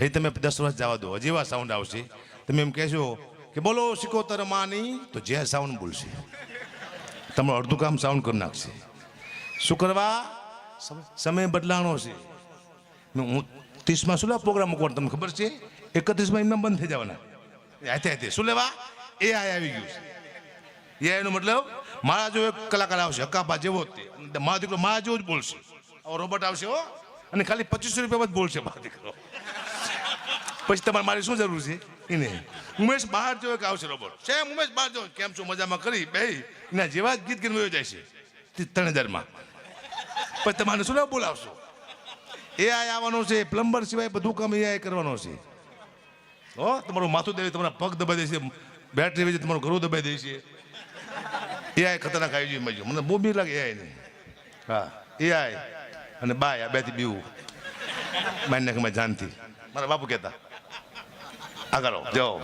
એ તમે 10 વર્ષ જવા દો, હજી એવા સાઉન્ડ આવશે. તમે એમ કહેશો કે બોલો સિકોતર માની, તો જે સાઉન્ડ બોલશે તમારું અડધું કામ સાઉન્ડ કરી નાખશે. શું કરવા? સમય બદલાણો છે. હું 30માં શું લેવા પ્રોગ્રામ મૂકવાનો તમને ખબર છે? 31માં એમને બંધ થઈ જવાના. હાથે શું લેવા? એ આવી ગયું છે. એનો મતલબ મારા જો એક કલાકાર આવશે હકાપા જેવો જ તે, મારો દીકરો મારા જેવો જ બોલશે. રોબોટ આવશે હો, અને ખાલી 2500 રૂપિયામાં જ બોલશે મારો દીકરો. પછી તમારે મારી શું જરૂર છે એને? ઉમેશ બહાર જેવો એક આવશે રોબોટ, સેમ ઉમેશ બહાર જેવો, કેમ છો મજામાં કરી બે એના જેવા જ ગીત ગીત વયો જાય છે 3000માં. પછી તમારે શું બોલાવશો? એઆઈ આવવાનો છે. પ્લમ્બર સિવાય બધું કામ એઆઈ કરવાનો છે. હો, તમારું માથું દબાવી તમારા પગ દબાઈ દેશે, બેટરી વેચે તમારું ઘરું દબાઈ દેશે. એઆઈ ખતરનાક આવી જોઈએ. મને બહુ બીક લાગે એઆઈ ને. હા, એઆઈ અને બાય આ બેથી બીવું મારી નાખે જાનથી. મારા બાપુ કહેતા આગળ જાઓ.